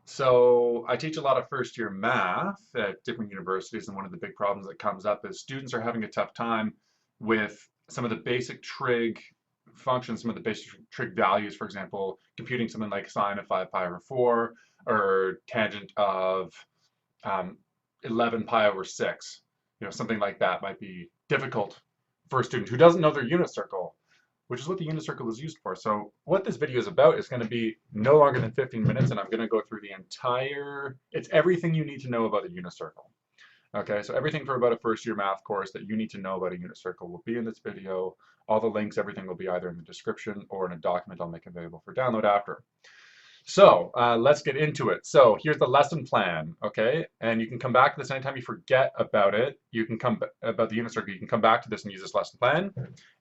So I teach a lot of first year math at different universities, and one of the big problems that comes up is students are having a tough time with some of the basic trig functions, some of the basic trig values, for example, computing something like sine of 5 pi over 4 or tangent of um, 11 pi over 6. Something like that might be difficult for a student who doesn't know their unit circle, which is what the unit circle is used for. So what this video is about is going to be no longer than 15 minutes, and I'm going to go through the entire, it's everything you need to know about a unit circle. Okay, so everything for about a first year math course that you need to know about a unit circle will be in this video. All the links, everything will be either in the description or in a document I'll make available for download after. So let's get into it. So here's the lesson plan, okay? And you can come back to this anytime you forget about it. You can come about the unit circle. You can come back to this and use this lesson plan.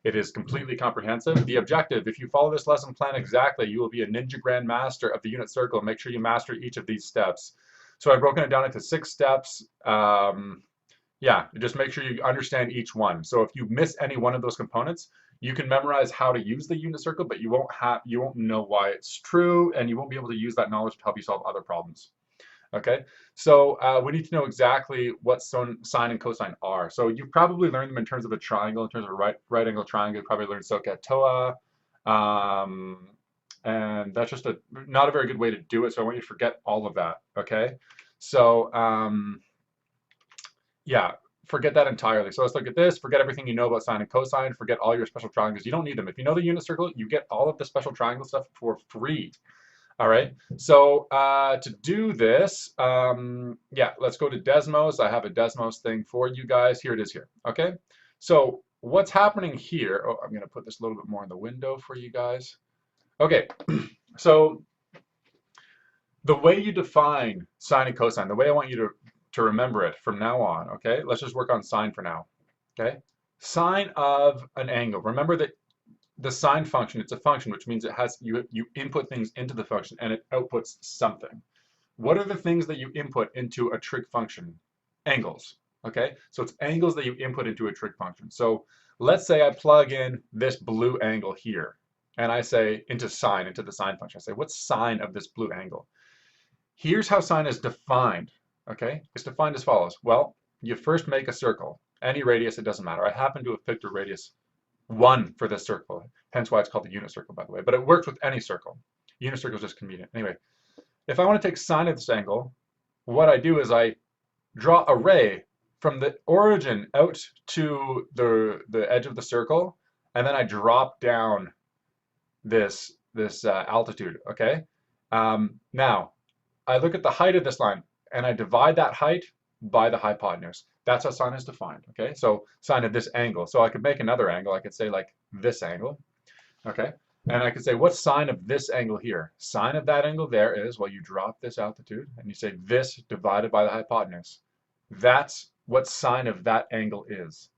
It is completely comprehensive. The objective, if you follow this lesson plan exactly, you will be a ninja grandmaster of the unit circle. Make sure you master each of these steps. So I've broken it down into 6 steps. Yeah, just make sure you understand each one. So if you miss any one of those components, you can memorize how to use the unit circle, but you won't know why it's true, and you won't be able to use that knowledge to help you solve other problems. Okay, so we need to know exactly what sine and cosine are. So you've probably learned them in terms of a triangle, in terms of a right angle triangle. You probably learned SOHCAHTOA, and that's just not a very good way to do it. So I want you to forget all of that. Okay, so yeah, forget that entirely. So let's look at this. Forget everything you know about sine and cosine. Forget all your special triangles. You don't need them. If you know the unit circle, you get all of the special triangle stuff for free. All right. So to do this, yeah, let's go to Desmos. I have a Desmos thing for you guys. Here it is here. Okay. So what's happening here? Oh, I'm going to put this a little bit more in the window for you guys. Okay. So the way you define sine and cosine, the way I want you to remember it from now on, okay? Let's just work on sine for now, okay? Sine of an angle. Remember that the sine function, it's a function, which means it has, you input things into the function and it outputs something. What are the things that you input into a trig function? Angles, okay? So it's angles that you input into a trig function. So let's say I plug in this blue angle here, and I say into the sine function. I say, what's sine of this blue angle? Here's how sine is defined, okay? It's defined as follows. Well, you first make a circle. Any radius, it doesn't matter. I happen to have picked a radius 1 for this circle, hence why it's called the unit circle, by the way. But it works with any circle. Unit circle is just convenient. Anyway, if I want to take sine of this angle, what I do is I draw a ray from the origin out to the edge of the circle, and then I drop down this altitude, okay? Now, I look at the height of this line and I divide that height by the hypotenuse. That's how sine is defined, okay? So sine of this angle. So I could make another angle. I could say like this angle, okay? And I could say, what's sine of this angle here? Sine of that angle there is, well, you drop this altitude and you say this divided by the hypotenuse. That's what sine of that angle is,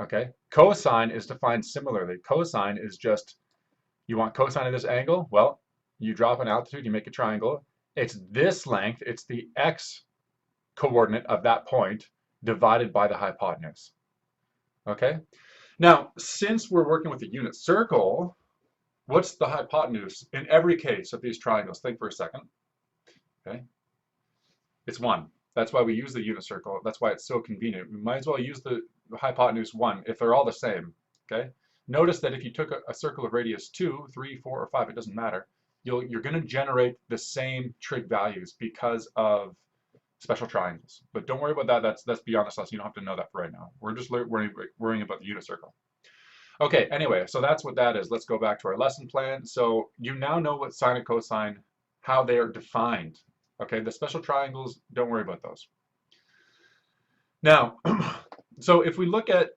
okay? Cosine is defined similarly. Cosine is just, you want cosine of this angle? Well, you drop an altitude, you make a triangle. It's this length, it's the x coordinate of that point divided by the hypotenuse. Okay? Now, since we're working with a unit circle, what's the hypotenuse in every case of these triangles? Think for a second. Okay? It's 1. That's why we use the unit circle. That's why it's so convenient. We might as well use the hypotenuse 1 if they're all the same. Okay? Notice that if you took a circle of radius 2, 3, 4, or 5, it doesn't matter. You're going to generate the same trig values because of special triangles. But don't worry about that. That's beyond this lesson. You don't have to know that for right now. We're just worrying about the unit circle. Okay, anyway, so that's what that is. Let's go back to our lesson plan. So you now know what sine and cosine, how they are defined. Okay, the special triangles, don't worry about those. Now, so if we look at,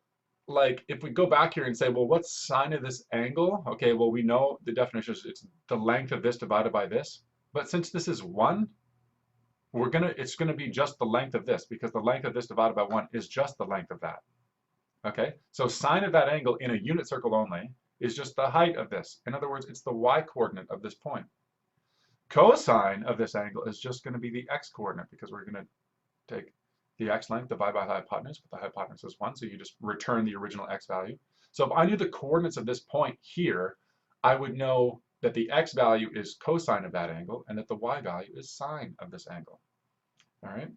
like, if we go back here and say, well, what's sine of this angle? Okay, well, we know the definition is it's the length of this divided by this. But since this is 1, it's gonna be just the length of this, because the length of this divided by 1 is just the length of that. Okay, so sine of that angle in a unit circle only is just the height of this. In other words, it's the y coordinate of this point. Cosine of this angle is just going to be the x coordinate, because we're going to take the x length divided by the hypotenuse, but the hypotenuse is 1, so you just return the original x value. So if I knew the coordinates of this point here, I would know that the x value is cosine of that angle, and that the y value is sine of this angle. All right?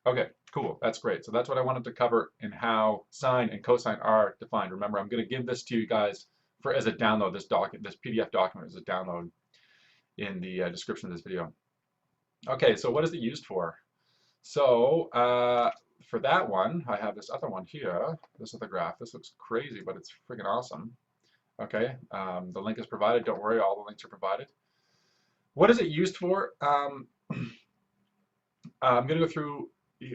Okay, cool. That's great. So that's what I wanted to cover in how sine and cosine are defined. Remember, I'm going to give this to you guys as a download. This PDF document is a download in the description of this video. Okay, so what is it used for? So for that one, I have this other one here. This other graph. This looks crazy, but it's freaking awesome. Okay, the link is provided. Don't worry, all the links are provided. What is it used for? I'm going to go through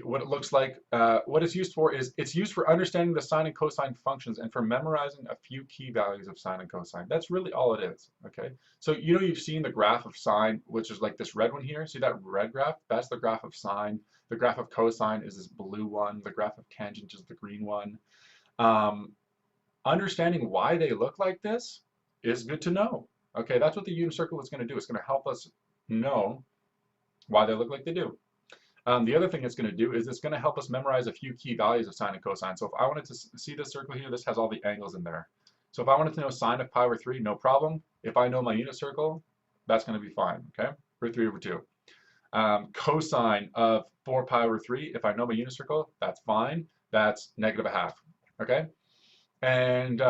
what it looks like. What it's used for is it's used for understanding the sine and cosine functions and for memorizing a few key values of sine and cosine. That's really all it is. Okay, so you know you've seen the graph of sine, which is like this red one here. See that red graph? That's the graph of sine. The graph of cosine is this blue one. The graph of tangent is the green one. Understanding why they look like this is good to know. Okay, that's what the unit circle is going to do. It's going to help us know why they look like they do. The other thing it's going to do is it's going to help us memorize a few key values of sine and cosine. So if I wanted to see this circle here, this has all the angles in there. So if I wanted to know sine of pi over 3, no problem. If I know my unit circle, that's going to be fine. Okay, root 3 over 2. Cosine of 4 pi over 3, if I know my unit circle, that's fine. That's negative a half. Okay, and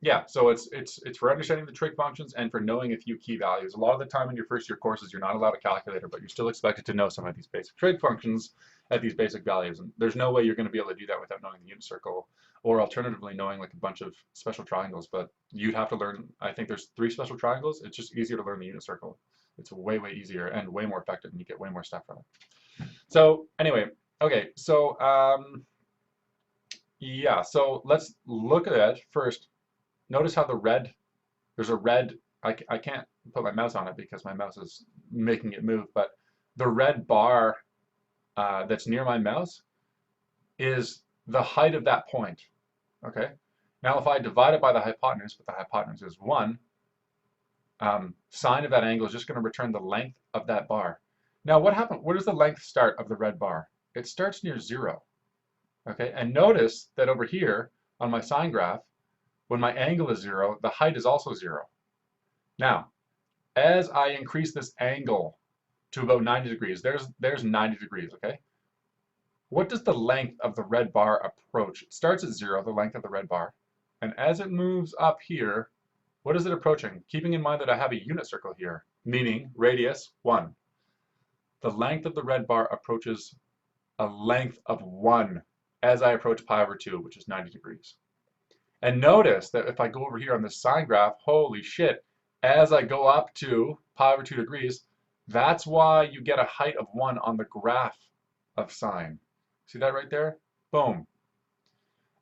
yeah, so it's for understanding the trig functions and for knowing a few key values. A lot of the time in your first year courses, you're not allowed a calculator, but you're still expected to know some of these basic trig functions at these basic values. And there's no way you're going to be able to do that without knowing the unit circle, or alternatively knowing like a bunch of special triangles. But you'd have to learn, I think there's 3 special triangles. It's just easier to learn the unit circle. It's way, way easier and way more effective, and you get way more stuff from it. So anyway, okay, so yeah, so let's look at it first. Notice how there's a red, I can't put my mouse on it because my mouse is making it move, but the red bar that's near my mouse is the height of that point, okay? Now if I divide it by the hypotenuse, but the hypotenuse is 1, sine of that angle is just going to return the length of that bar. Now where does the length start of the red bar? It starts near 0, okay? And notice that over here on my sine graph, when my angle is 0, the height is also 0. Now, as I increase this angle to about 90 degrees, there's 90 degrees, okay? What does the length of the red bar approach? It starts at 0, the length of the red bar. And as it moves up here, what is it approaching? Keeping in mind that I have a unit circle here, meaning radius 1. The length of the red bar approaches a length of 1 as I approach pi over 2, which is 90 degrees. And notice that if I go over here on this sine graph, holy shit, as I go up to pi over 2 degrees, that's why you get a height of 1 on the graph of sine. See that right there? Boom.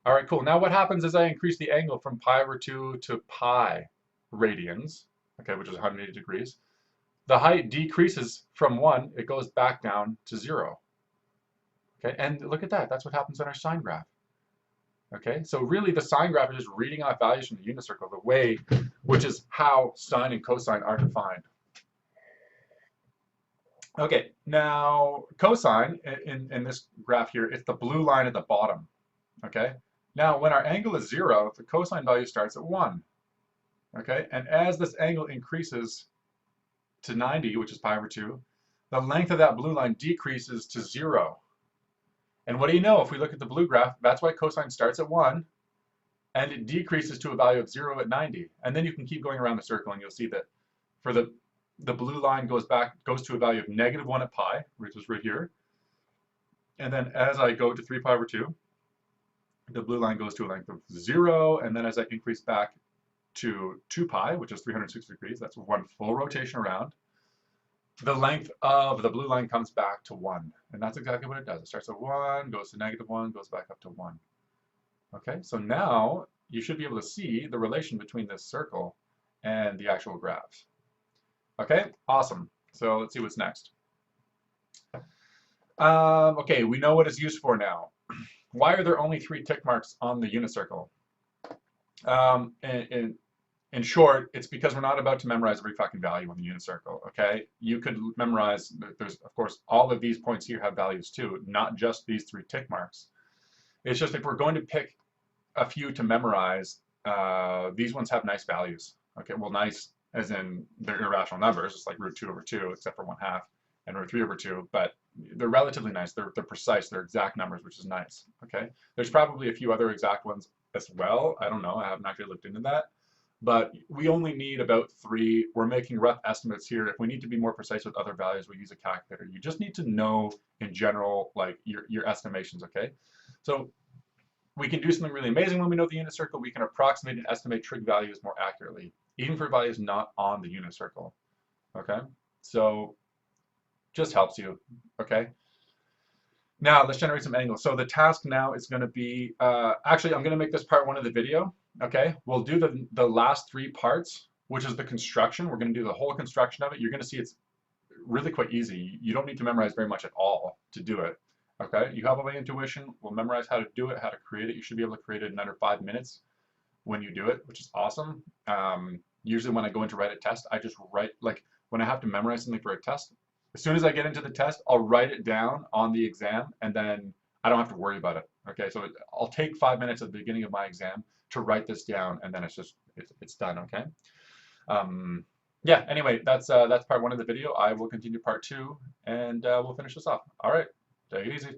All right, cool. Now what happens as I increase the angle from pi over 2 to pi radians, okay, which is 180 degrees? The height decreases from 1, it goes back down to 0. Okay, and look at that. That's what happens in our sine graph. Okay, so really the sine graph is just reading off values from the unit circle, the way, which is how sine and cosine are defined. Okay, now cosine in this graph here, it's the blue line at the bottom. Okay, now when our angle is 0, the cosine value starts at 1. Okay, and as this angle increases to 90, which is pi over 2, the length of that blue line decreases to 0. And what do you know? If we look at the blue graph, that's why cosine starts at 1, and it decreases to a value of 0 at 90. And then you can keep going around the circle, and you'll see that for the blue line goes to a value of -1 at pi, which is right here. And then as I go to 3 pi over 2, the blue line goes to a length of 0. And then as I increase back to 2 pi, which is 360 degrees, that's 1 full rotation around, the length of the blue line comes back to 1. And that's exactly what it does. It starts at 1, goes to -1, goes back up to 1. Okay, so now you should be able to see the relation between this circle and the actual graphs. Okay, awesome. So let's see what's next. Okay, we know what it's used for now. Why are there only 3 tick marks on the unit circle? In short, it's because we're not about to memorize every fucking value on the unit circle, okay? You could memorize, there's, of course, all of these points here have values too, not just these 3 tick marks. It's just if we're going to pick a few to memorize, these ones have nice values, okay? Well, nice as in they're irrational numbers, it's like root 2 over 2, except for 1/2, and root 3 over 2, but they're relatively nice. They're precise. They're exact numbers, which is nice. Okay. There's probably a few other exact ones as well. I don't know. I haven't actually looked into that. But we only need about 3. We're making rough estimates here. If we need to be more precise with other values, we use a calculator. You just need to know in general, like your estimations, okay? So we can do something really amazing when we know the unit circle. We can approximate and estimate trig values more accurately, even for values not on the unit circle, okay? So just helps you, okay? Now let's generate some angles. So the task now is going to be, actually I'm going to make this part 1 of the video, okay? We'll do the last 3 parts, which is the construction. We're going to do the whole construction of it. You're going to see it's really quite easy. You don't need to memorize very much at all to do it, okay? You have all the intuition. We'll memorize how to do it, how to create it. You should be able to create it in under 5 minutes when you do it, which is awesome. Usually when I go in to write a test, I just write, like when I have to memorize something for a test, as soon as I get into the test, I'll write it down on the exam, and then I don't have to worry about it. Okay, so I'll take 5 minutes at the beginning of my exam to write this down, and then it's done. Okay. Yeah. Anyway, that's part 1 of the video. I will continue part 2, and we'll finish this off. All right. Take it easy.